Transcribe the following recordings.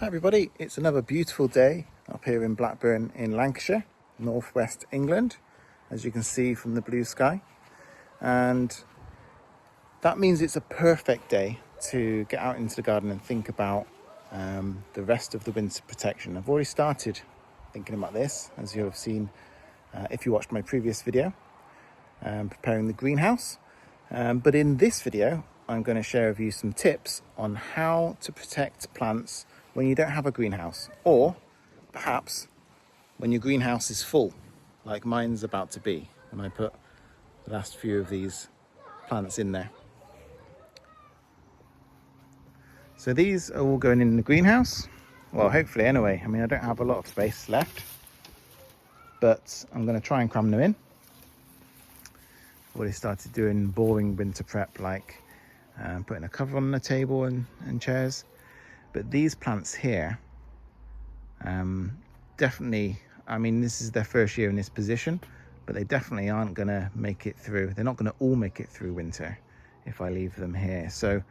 Hi everybody, it's another beautiful day up here in Blackburn in Lancashire, northwest England, as you can see from the blue sky. And that means it's a perfect day to get out into the garden and think about the rest of the winter protection. I've already started thinking about this, as you'll have seen if you watched my previous video, preparing the greenhouse. But in this video, I'm going to share with you some tips on how to protect plants when you don't have a greenhouse, or perhaps when your greenhouse is full, like mine's about to be when I put the last few of these plants in there. So these are all going in the greenhouse. Well, hopefully anyway. I mean, I don't have a lot of space left, but I'm going to try and cram them in. Already started doing boring winter prep, like putting a cover on the table and chairs. But these plants here, definitely, I mean, this is their first year in this position, but they definitely aren't going to make it through. They're not going to all make it through winter if I leave them here. So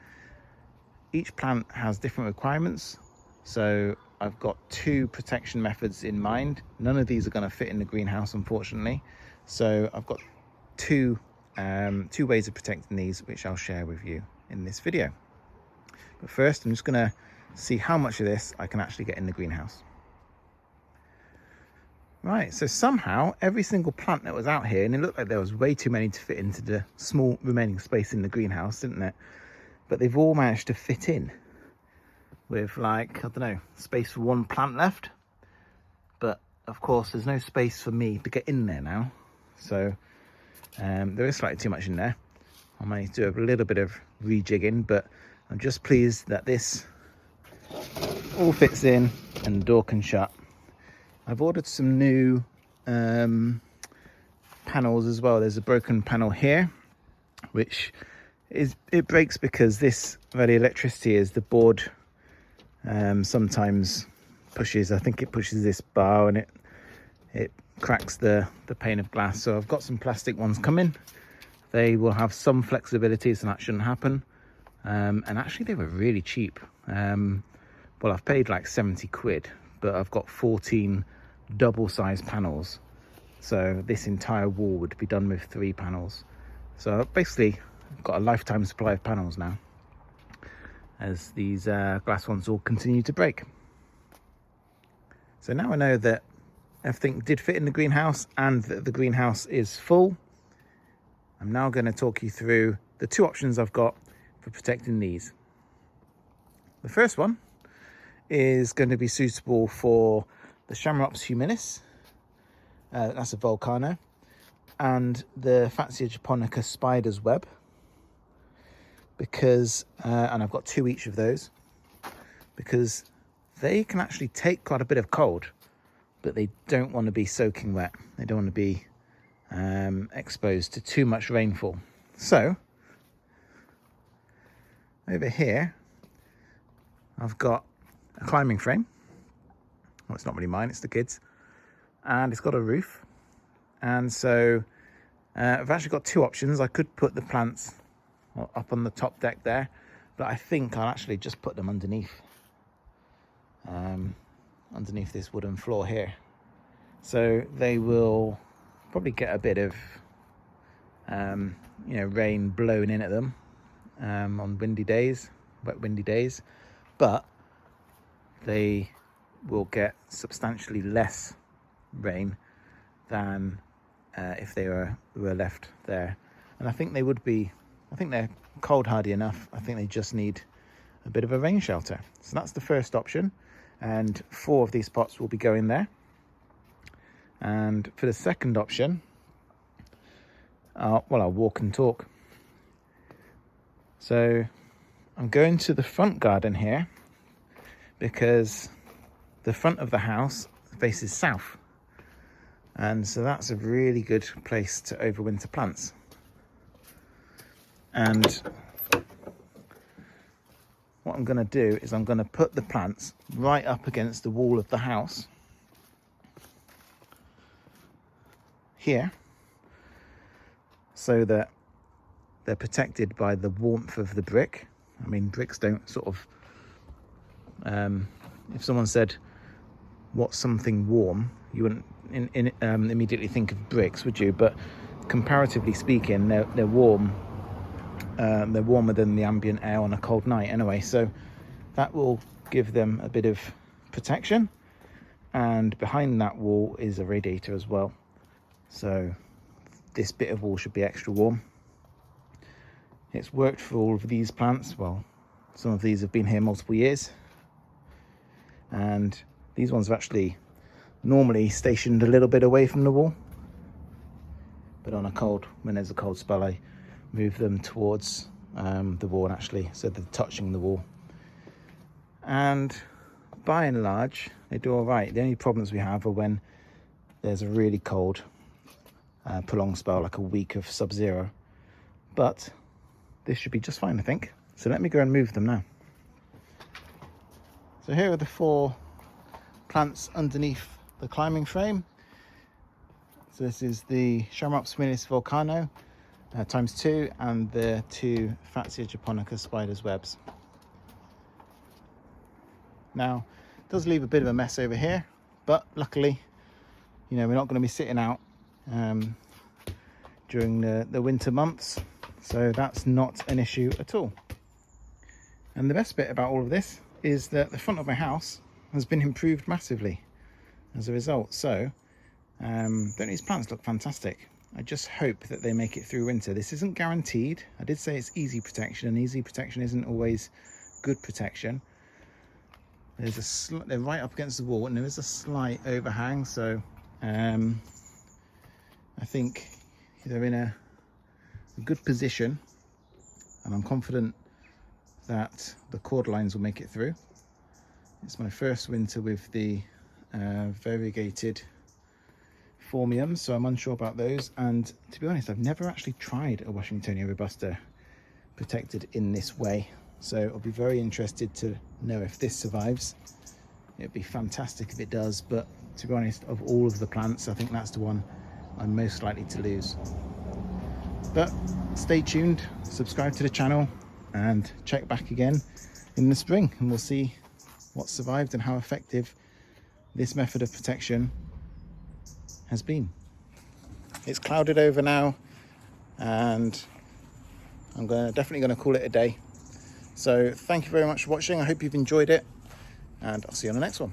each plant has different requirements. So I've got two protection methods in mind. None of these are going to fit in the greenhouse, unfortunately. So I've got two ways of protecting these, which I'll share with you in this video. But first, I'm just going to see how much of this I can actually get in the greenhouse. Right, so somehow every single plant that was out here, and it looked like there was way too many to fit into the small remaining space in the greenhouse, didn't it? But they've all managed to fit in with, like, I don't know, space for one plant left. But of course there's no space for me to get in there now, so there is slightly too much in there. I might do a little bit of rejigging, but I'm just pleased that this all fits in and the door can shut. I've ordered some new panels as well. There's a broken panel here, which it breaks because this very electricity is the board sometimes pushes. I think it pushes this bar and it cracks the pane of glass. So I've got some plastic ones coming. They will have some flexibility, so that shouldn't happen. And actually they were really cheap. Well, I've paid like 70 quid, but I've got 14 double-sized panels. So this entire wall would be done with 3 panels. So I've basically got a lifetime supply of panels now, as these glass ones all continue to break. So now I know that everything did fit in the greenhouse and that the greenhouse is full. I'm now going to talk you through the two options I've got for protecting these. The first one is going to be suitable for the chamaerops humilis, that's a volcano, and the fatsia japonica spider's web, because and I've got 2 each of those, because they can actually take quite a bit of cold, but they don't want to be soaking wet. They don't want to be exposed to too much rainfall. So over here I've got a climbing frame. Well, it's not really mine, it's the kids, and it's got a roof. And so I've actually got 2 options. I could put the plants up on the top deck there, but I think I'll actually just put them underneath this wooden floor here. So they will probably get a bit of rain blowing in at them on windy days, wet windy days, but they will get substantially less rain than if they were left there. And I think they would be, I think they're cold hardy enough. I think they just need a bit of a rain shelter. So that's the first option, and 4 of these pots will be going there. And for the second option, I'll walk and talk. So I'm going to the front garden here because the front of the house faces south, and so that's a really good place to overwinter plants. And what I'm going to do is I'm going to put the plants right up against the wall of the house here, so that they're protected by the warmth of the brick. I mean, bricks don't sort of if someone said, what's something warm, you wouldn't immediately think of bricks, would you? But comparatively speaking, they're warm. They're warmer than the ambient air on a cold night anyway, so that will give them a bit of protection. And behind that wall is a radiator as well, so this bit of wall should be extra warm. It's worked for all of these plants. Well, some of these have been here multiple years, and these ones are actually normally stationed a little bit away from the wall, but when there's a cold spell, I move them towards the wall, actually, so they're touching the wall. And by and large, they do all right. The only problems we have are when there's a really cold, prolonged spell, like a week of sub-zero. But this should be just fine, I think. So let me go and move them now. So here are the 4 plants underneath the climbing frame. So this is the chamaerops humilis volcano ×2, and the 2 fatsia japonica spider's webs. Now, it does leave a bit of a mess over here, but luckily, we're not going to be sitting out during the winter months, so that's not an issue at all. And the best bit about all of this is that the front of my house has been improved massively as a result. So don't these plants look fantastic? I just hope that they make it through winter. This isn't guaranteed. I did say it's easy protection, and easy protection isn't always good protection. They're right up against the wall, and there is a slight overhang, so I think they're in a good position, and I'm confident that the cordylines will make it through. It's my first winter with the variegated phormiums, so I'm unsure about those, and to be honest, I've never actually tried a Washingtonia robusta protected in this way, so I'll be very interested to know if this survives. It'd be fantastic if it does, but to be honest, of all of the plants, I think that's the one I'm most likely to lose. But stay tuned, subscribe to the channel, and check back again in the spring, and we'll see what survived and how effective this method of protection has been. It's clouded over now, and I'm definitely going to call it a day. So thank you very much for watching. I hope you've enjoyed it, and I'll see you on the next one.